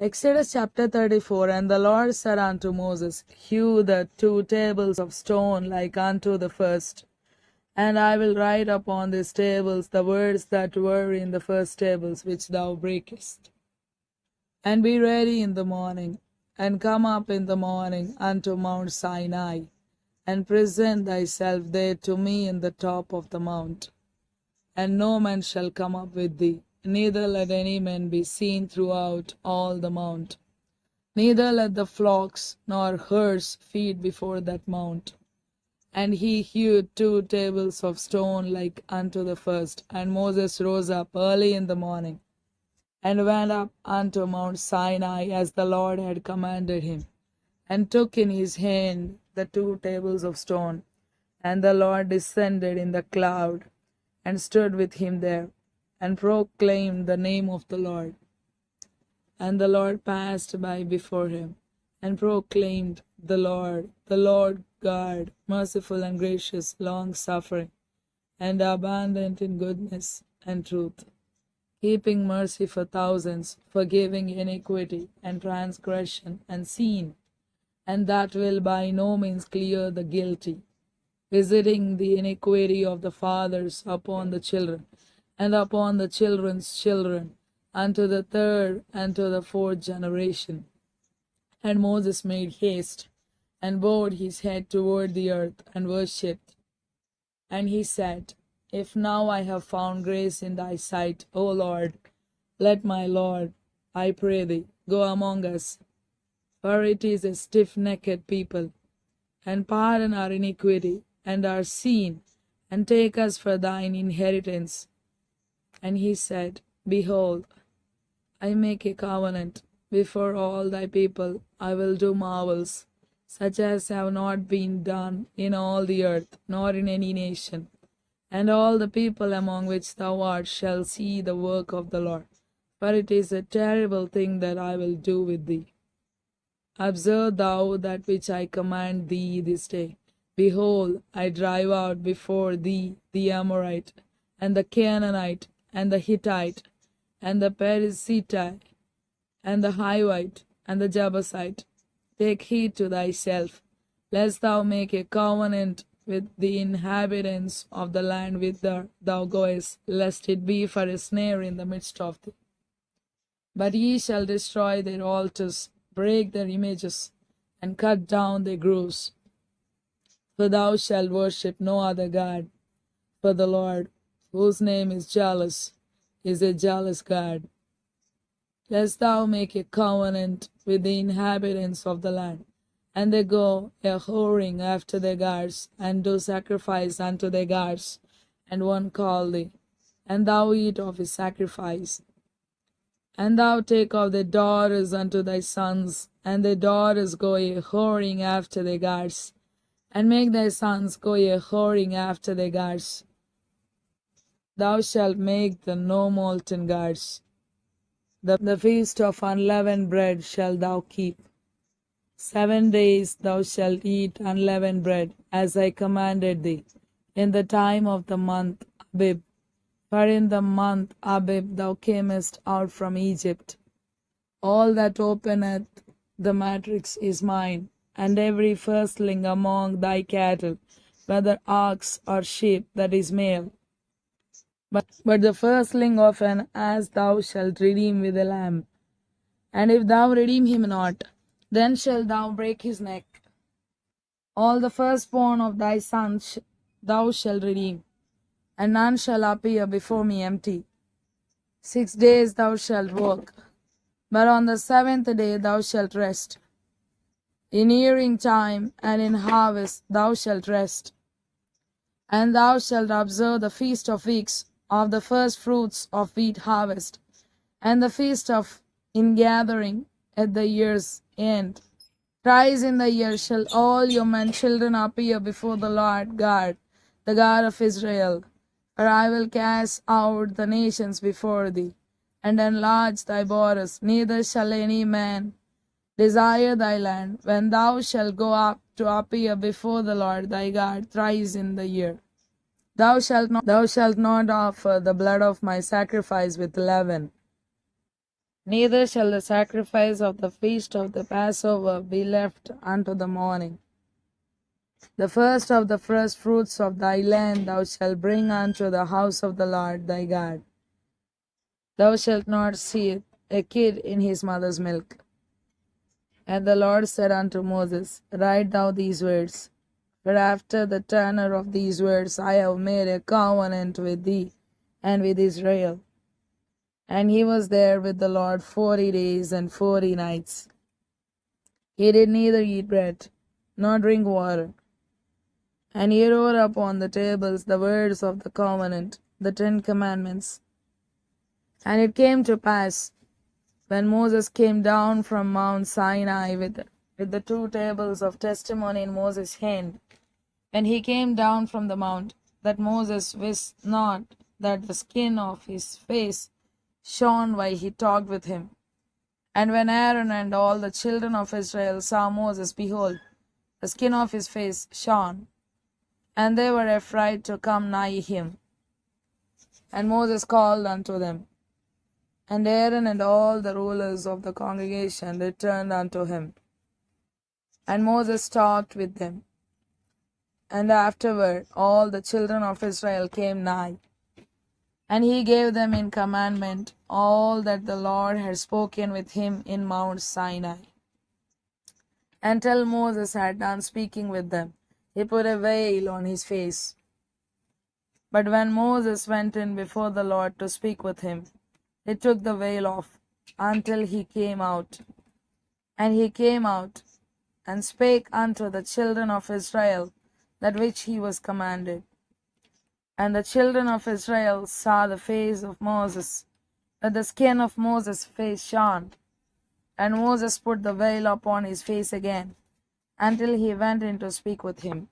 Exodus chapter 34. And the Lord said unto Moses, Hew the 2 tables of stone like unto the first. And I will write upon these tables the words that were in the first tables which thou breakest. And be ready in the morning, and come up in the morning unto Mount Sinai, and present thyself there to me in the top of the mount. And no man shall come up with thee, neither let any man be seen throughout all the mount. Neither let the flocks nor herds feed before that mount. And he hewed 2 tables of stone like unto the first. And Moses rose up early in the morning, and went up unto Mount Sinai as the Lord had commanded him, and took in his hand the 2 tables of stone. And the Lord descended in the cloud, and stood with him there, and proclaimed the name of the Lord. And the Lord passed by before him, and proclaimed, the Lord God, merciful and gracious, long-suffering, and abundant in goodness and truth, keeping mercy for thousands, forgiving iniquity and transgression and sin, and that will by no means clear the guilty, visiting the iniquity of the fathers upon the children, and upon the children's children, unto the 3rd and to the 4th generation. And Moses made haste, and bowed his head toward the earth, and worshipped. And he said, If now I have found grace in thy sight, O Lord, let my Lord, I pray thee, go among us, for it is a stiff-necked people, and pardon our iniquity and our sin, and take us for thine inheritance. And he said, Behold, I make a covenant before all thy people. I will do marvels, such as have not been done in all the earth, nor in any nation. And all the people among which thou art shall see the work of the Lord, for it is a terrible thing that I will do with thee. Observe thou that which I command thee this day. Behold, I drive out before thee the Amorite, and the Canaanite, and the Hittite, and the Perizzite, and the Hivite, and the Jebusite. Take heed to thyself, lest thou make a covenant with the inhabitants of the land whither thou goest, lest it be for a snare in the midst of thee. But ye shall destroy their altars, break their images, and cut down their groves. For thou shalt worship no other God, for the Lord, whose name is jealous, is a jealous God. Lest thou make a covenant with the inhabitants of the land, and they go a-whoring after their gods, and do sacrifice unto their gods, and one call thee, and thou eat of his sacrifice. And thou take of their daughters unto thy sons, and their daughters go a-whoring after their gods, and make thy sons go a-whoring after their gods. Thou shalt make them no molten gods. The feast of unleavened bread shalt thou keep. 7 days thou shalt eat unleavened bread, as I commanded thee, in the time of the month Abib. For in the month Abib thou camest out from Egypt. All that openeth the matrix is mine, and every firstling among thy cattle, whether ox or sheep, that is male. But the firstling of an ass thou shalt redeem with a lamb. And if thou redeem him not, then shalt thou break his neck. All the firstborn of thy sons thou shalt redeem, and none shall appear before me empty. 6 days thou shalt work, but on the 7th day thou shalt rest. In earing time and in harvest thou shalt rest. And thou shalt observe the feast of weeks, of the first fruits of wheat harvest, and the feast of ingathering at the year's end. Thrice in the year shall all your men children appear before the Lord God, the God of Israel. For I will cast out the nations before thee, and enlarge thy borders. Neither shall any man desire thy land, when thou shalt go up to appear before the Lord thy God thrice in the year. Thou shalt not offer the blood of my sacrifice with leaven. Neither shall the sacrifice of the feast of the Passover be left unto the morning. The first of the first fruits of thy land thou shalt bring unto the house of the Lord thy God. Thou shalt not see a kid in his mother's milk. And the Lord said unto Moses, Write thou these words. For after the tenor of these words I have made a covenant with thee and with Israel. And he was there with the Lord 40 days and 40 nights. He did neither eat bread nor drink water. And he wrote upon the tables the words of the covenant, the 10 commandments. And it came to pass, when Moses came down from Mount Sinai with the 2 tables of testimony in Moses' hand, when he came down from the mount, that Moses wist not that the skin of his face shone while he talked with him. And when Aaron and all the children of Israel saw Moses, behold, the skin of his face shone, and they were afraid to come nigh him. And Moses called unto them, and Aaron and all the rulers of the congregation returned unto him. And Moses talked with them. And afterward all the children of Israel came nigh. And he gave them in commandment all that the Lord had spoken with him in Mount Sinai. Until Moses had done speaking with them, he put a veil on his face. But when Moses went in before the Lord to speak with him, he took the veil off until he came out. And he came out and spake unto the children of Israel that which he was commanded. And the children of Israel saw the face of Moses, that the skin of Moses' face shone. And Moses put the veil upon his face again, until he went in to speak with him.